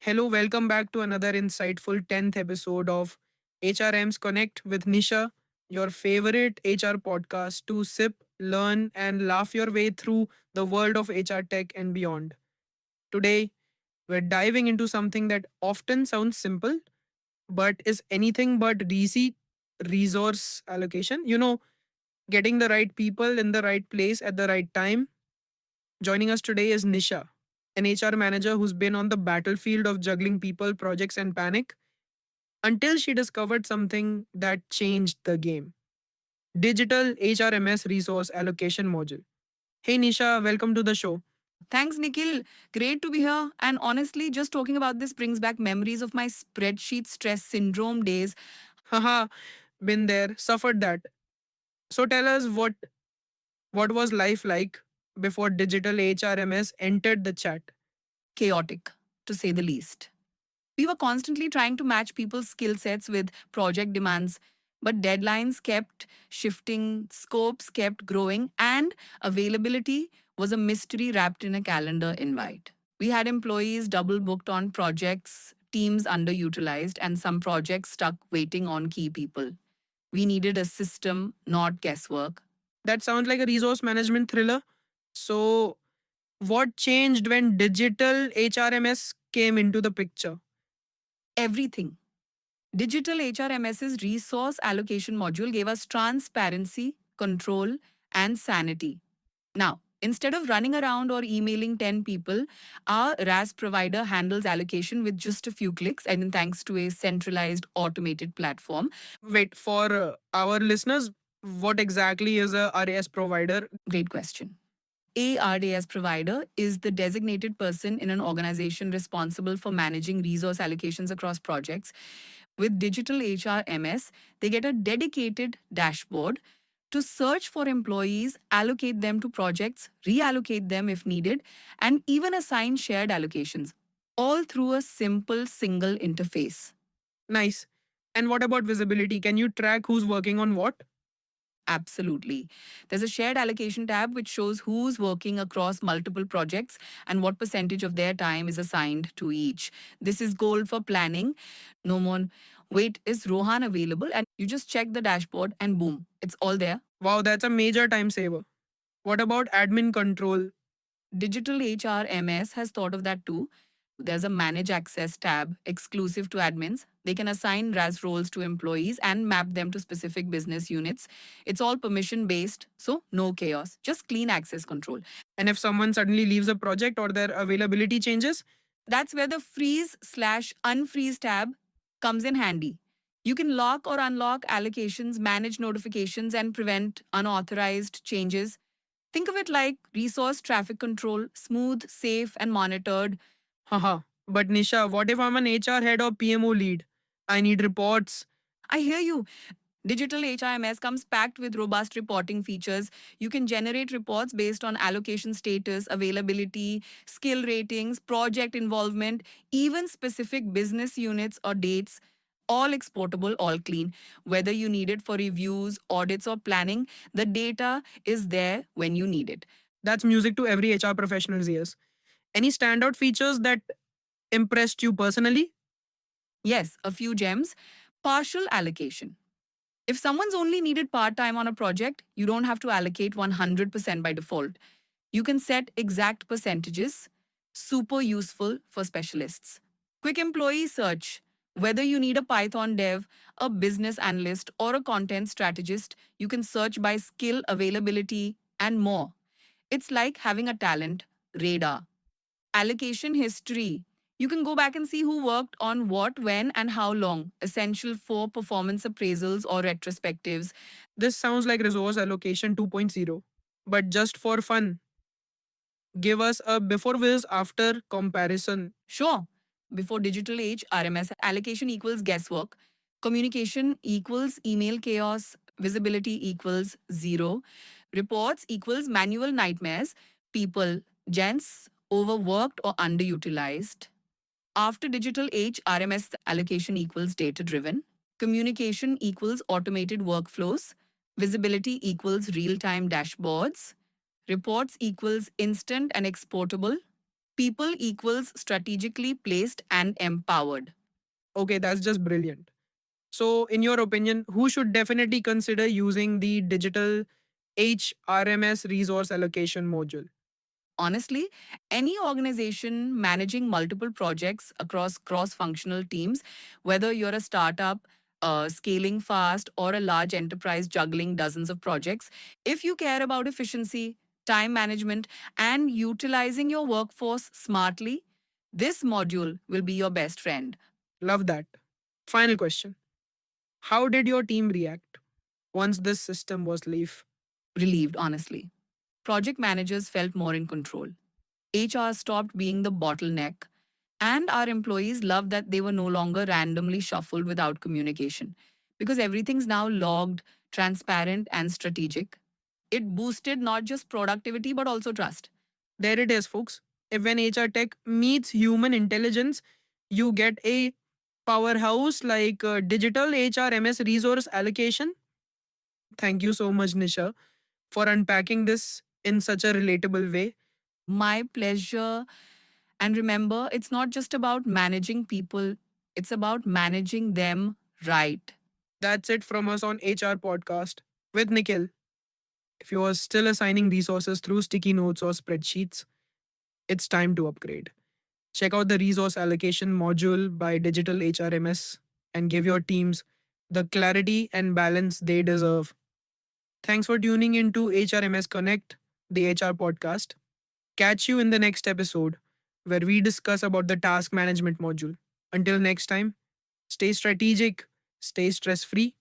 Hello, welcome back to another insightful 10th episode of HRMS Connect with Nisha, your favorite HR podcast to sip, learn, and laugh your way through the world of HR tech and beyond. Today, we're diving into something that often sounds simple, but is anything but easy resource allocation. Getting the right people in the right place at the right time. Joining us today is Nisha, an HR manager who's been on the battlefield of juggling people, projects, and panic until she discovered something that changed the game: Digital HRMS Resource Allocation Module. Hey Nisha, welcome to the show. Thanks, Nikhil. Great to be here. And honestly, just talking about this brings back memories of my spreadsheet stress syndrome days. Haha, been there, suffered that. So tell us what was life like before Digital HRMS entered the chat? Chaotic, to say the least. We were constantly trying to match people's skill sets with project demands, but deadlines kept shifting, scopes kept growing, and availability was a mystery wrapped in a calendar invite. We had employees double booked on projects, teams underutilized, and some projects stuck waiting on key people. We needed a system, not guesswork. That sounds like a resource management thriller. So, what changed when Digital HRMS came into the picture? Everything. Digital HRMS's resource allocation module gave us transparency, control, and sanity. Now, instead of running around or emailing 10 people, our RAS provider handles allocation with just a few clicks and thanks to a centralized automated platform. Wait, for our listeners, what exactly is a RAS provider? Great question. A RDS provider is the designated person in an organization responsible for managing resource allocations across projects. With Digital HRMS, they get a dedicated dashboard to search for employees, allocate them to projects, reallocate them if needed, and even assign shared allocations, all through a simple single interface. Nice. And what about visibility? Can you track who's working on what? Absolutely. There's a shared allocation tab which shows who's working across multiple projects and what percentage of their time is assigned to each. This is gold for planning. No more, wait, is Rohan available? And you just check the dashboard and boom, it's all there. Wow, that's a major time saver. What about admin control? Digital HRMS has thought of that too. There's a manage access tab exclusive to admins. They can assign RAS roles to employees and map them to specific business units. It's all permission based, so no chaos, just clean access control. And if someone suddenly leaves a project or their availability changes? That's where the freeze/unfreeze tab comes in handy. You can lock or unlock allocations, manage notifications, and prevent unauthorized changes. Think of it like resource traffic control, smooth, safe, and monitored. Haha. But Nisha, what if I'm an HR head or PMO lead? I need reports. I hear you. Digital HRMS comes packed with robust reporting features. You can generate reports based on allocation status, availability, skill ratings, project involvement, even specific business units or dates. All exportable, all clean. Whether you need it for reviews, audits, or planning, the data is there when you need it. That's music to every HR professional's ears. Any standout features that impressed you personally? Yes, a few gems. Partial allocation. If someone's only needed part time on a project, you don't have to allocate 100% by default. You can set exact percentages, super useful for specialists. Quick employee search. Whether you need a Python dev, a business analyst, or a content strategist, you can search by skill, availability, and more. It's like having a talent radar. Allocation history. You can go back and see who worked on what, when, and how long, essential for performance appraisals or retrospectives. This sounds like resource allocation 2.0. But just for fun, give us a before versus after comparison. Sure, before digital age, RMS allocation equals guesswork, communication equals email chaos, visibility equals zero, reports equals manual nightmares, people, gents, overworked or underutilized. After digital age, RMS allocation equals data driven, communication equals automated workflows, visibility equals real time dashboards, reports equals instant and exportable, People equals strategically placed and empowered. Okay, that's just brilliant. So, in your opinion, who should definitely consider using the digital HRMS resource allocation module? Honestly, any organization managing multiple projects across cross functional teams, whether you're a startup, scaling fast, or a large enterprise juggling dozens of projects, if you care about efficiency, time management, and utilizing your workforce smartly, this module will be your best friend. Love that. Final question. How did your team react once this system was live? Relieved, honestly. Project managers felt more in control. HR stopped being the bottleneck, and our employees loved that they were no longer randomly shuffled without communication because everything's now logged, transparent, and strategic. It boosted not just productivity but also trust. There it is, folks. If when HR tech meets human intelligence, you get a powerhouse like digital HRMS resource allocation. Thank you so much, Nisha, for unpacking this in such a relatable way. My pleasure. And remember, it's not just about managing people, it's about managing them right. That's it from us on HR Podcast with Nikhil. If you are still assigning resources through sticky notes or spreadsheets, it's time to upgrade. Check out the resource allocation module by Digital HRMS and give your teams the clarity and balance they deserve. Thanks for tuning into HRMS Connect, the HR podcast. Catch you in the next episode where we discuss about the task management module. Until next time, stay strategic, stay stress free,